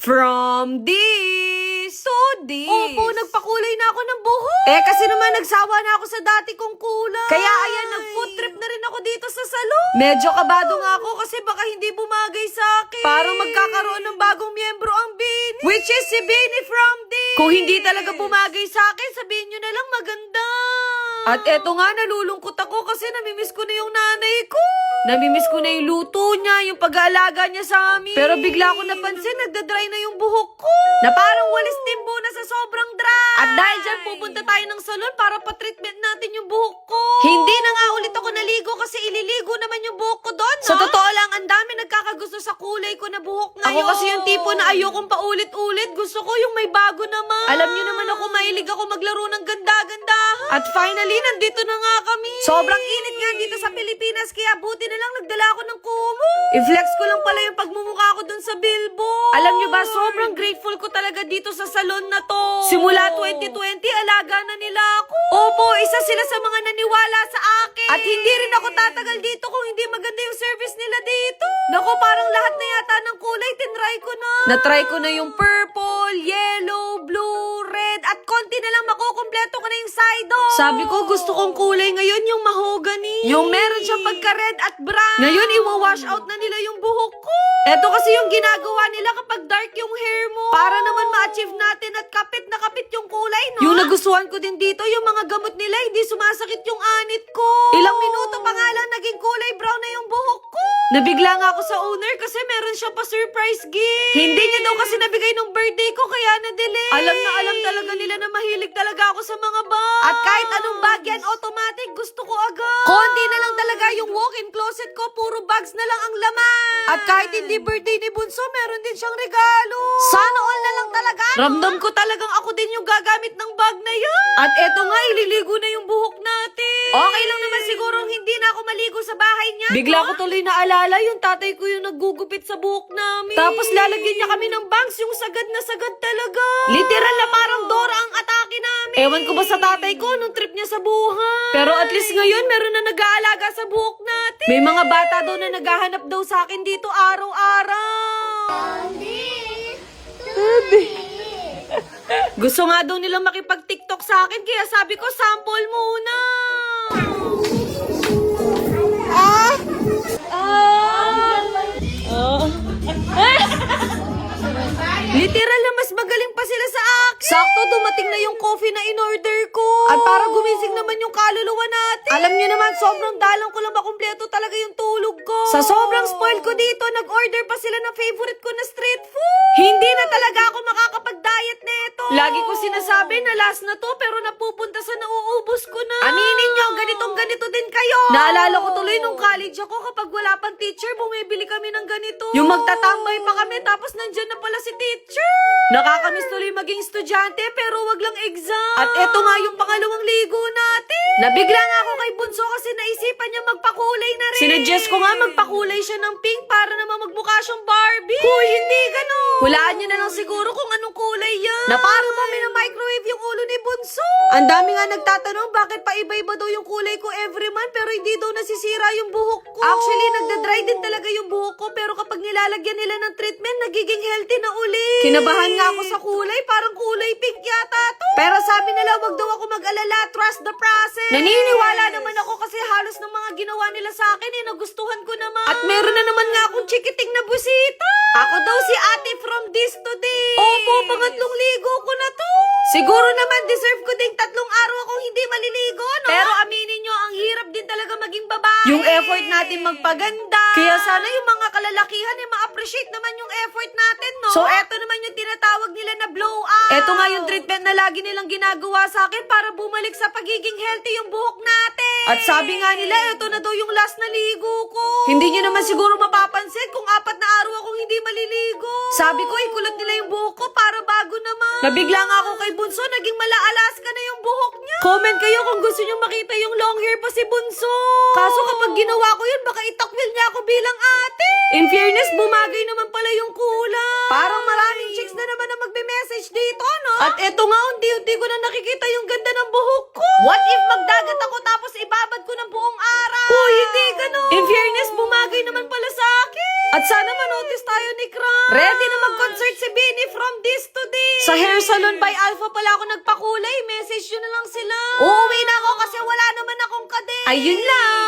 From this to this. Opo, nagpakulay na ako ng buhok. Kasi naman nagsawa na ako sa dati kong kulay. Kaya ayan, nag-food trip na rin ako dito sa salon. Medyo kabado nga ako kasi baka hindi bumagay sa akin. Parang magkakaroon ng bagong miyembro ang Bini. Which is si Bini from this. Kung hindi talaga bumagay sa akin, sabihin nyo na lang maganda. At eto nga, nalulungkot ako kasi namimiss ko na yung nanay ko. Namimiss ko na yung luto niya, yung pag-aalaga niya sa amin. Pero bigla ko napansin, nagdadry na yung buhok ko. Na parang walis timbo na sa sobrang dry. At dahil dyan, pupunta tayo ng salon para pa-treatment natin yung buhok ko. Hindi na nga ulit ako naligo kasi ililigo naman yung buhok ko doon. Sa totoo lang, ang dami nagkakagusto sa kulay ko na buhok ngayon. Ako kasi yung tipo na ayokong paulit-ulit. Gusto ko yung may bago naman. Alam niyo naman ako, mahilig ako maglaro ng ganda-gandahan. At finally, nandito na nga kami. Sobrang init nga dito sa Pilipinas, kaya buti na lang nagdala ako ng kumo. I-flex ko lang pala yung pagmumukha ko dun sa billboard. Alam niyo ba, sobrang grateful ko talaga dito sa salon na to. Simula 2020, alaga na nila ako. Opo, isa sila sa mga naniwala sa akin. At hindi rin ako tatagal dito kung hindi maganda yung service nila dito. Naku, parang lahat na yata ng kulay, tinry ko na. Natry ko na yung purple, yellow, blue, red, at konti na lang makukumpleto ko na yung side on. Sabi ko, gusto kong kulay ngayon yung mahogany. Yung meron siyang pagka-red at brown. Ngayon, iwa-wash out na nila yung buhok ko. Eto kasi yung ginagawa nila kapag dark yung hair mo. Para naman ma-achieve natin at kapit na kapit yung kulay, no? Yung nagustuhan ko din dito, yung mga gamot nila, hindi sumasakit yung anit ko. Ilang minuto pa nga lang naging kulay brown na yung buhok ko. Nabigla nga ako sa owner kasi meron siya pa surprise gift. Hindi niya daw kasi nabigay nung birthday ko kaya na-delay. Alam na alam talaga nila na mahilig talaga ako sa mga bag. At kahit anong bag yan, automatic gusto ko agad. Konti na lang talaga yung walk-in closet ko, puro bags na lang ang laman. At kahit hindi birthday ni Bunso, meron din siyang regalo. Sana all na lang talaga. No? Ramdam ko talagang ako din yung gagamit ng bag na yan. At eto nga, ililigo na yung buhok natin. Okay lang naman siguro hindi na ako maligo sa bahay niya. Bigla ko tuloy naalala yung tatay ko yung naggugupit sa buhok namin. Tapos lalagyan niya kami ng bangs, yung sagad na sagad talaga. Literal na parang Dora ang atake namin. Ewan ko ba sa tatay ko nung trip niya sa buhay. Pero at least ngayon meron na nag-aalaga sa buhok natin. May mga bata daw na naghahanap daw sa akin dito araw-araw. Gusto nga daw nilang makipag-TikTok sa akin kaya sabi ko sample muna. Literal na mas magaling pa sila sa akin. Sakto, dumating na yung coffee na in-order ko. At para gumising naman yung kaluluwa natin. Alam niyo naman, sobrang dalang ko lang makumpleto talaga yung tulog ko. Sa sobrang spoil ko dito, nag-order pa sila ng favorite ko na street food. Hindi na talaga ako makakapag-diet neto. Lagi ko sinasabi na last na to pero napupunta sa nauubos ko na. Aminin nyo, ganito din kayo. Naalala ko tuloy nung college ako kapag wala pang teacher, bumibili kami ng ganito. Yung magtatambay pa kami tapos nandyan na pala si teacher. Nakakamiss tuloy maging estudyante pero wag lang exam. At eto nga yung pangalawang ligo natin. Nabigla nga ako kay Bunso kasi naisipan niya magpakulay na rin. Sinuggest ko nga magpakulay siya ng pink para naman magmukha siyang Barbie. Hoy, hindi ganun. Hulaan niyo na lang siguro kung anong kulay yan. Na parang kami na microwave yung ulo ni Bunso. Ang dami nga nagtatanong bakit pa iba-iba daw yung kulay ko every month pero hindi daw nasisira yung buhok ko. Actually, nagda-dry din talaga yung buhok ko pero kapag nilalagyan nila ng treatment, nagiging healthy na uli. Kinabahan nga ako sa kulay, parang kulay pink yata to. Pero sabi nila, wag daw ako mag-alala, trust the process. Naniniwala naman ako kasi halos ng mga ginawa nila sa akin nagustuhan ko naman. At meron na naman nga akong chikiting na busita. Ako daw si ate from this to this. Opo, pangatlong ligo ko na to. Siguro naman deserve ko ding 3 araw akong hindi maliligo, no? Pero aminin nyo, ang hirap din talaga maging babae. Yung effort natin magpaganda. Kaya sana yung mga kalalakihan ma-appreciate naman yung effort natin, no? So, eto naman yung tinatawag nila na blow up. Eto nga yung treatment na lagi nilang ginagawa sa akin para bumalik sa pagiging healthy yung buhok natin. At sabi nga nila, eto na daw yung last na ligo ko. Hindi nyo naman siguro mapapansin kung 4 na araw akong hindi maliligo. Sabi ko, ikulot nila yung buhok ko para bago naman. Nabigla nga ako kay Bunso, naging mala-Alaska na yung buhok niya. Comment kayo kung gusto nyo makita yung long hair pa si Bunso. Kaso kapag ginawa ko yun, baka itakwil niya ako bilang ate. In fairness, bumagay naman pala yung kulay. Parang maraming chicks na naman na magbe-message dito, no? At eto nga, unti-unti ko na nakikita yung ganda ng buhok ko. What if magdagat ako tapos ibabad ko ng buong araw? Hoy, hindi ganun. In fairness, bumagay naman pala sa akin. At sana manotice tayo ni Kram. Ready na mag-concert si Bini Sa Hair Salon by Alpha pala ako nagpakulay. Message nyo na lang sila. Uuwi na ako kasi wala naman akong kadate. Ayun lang.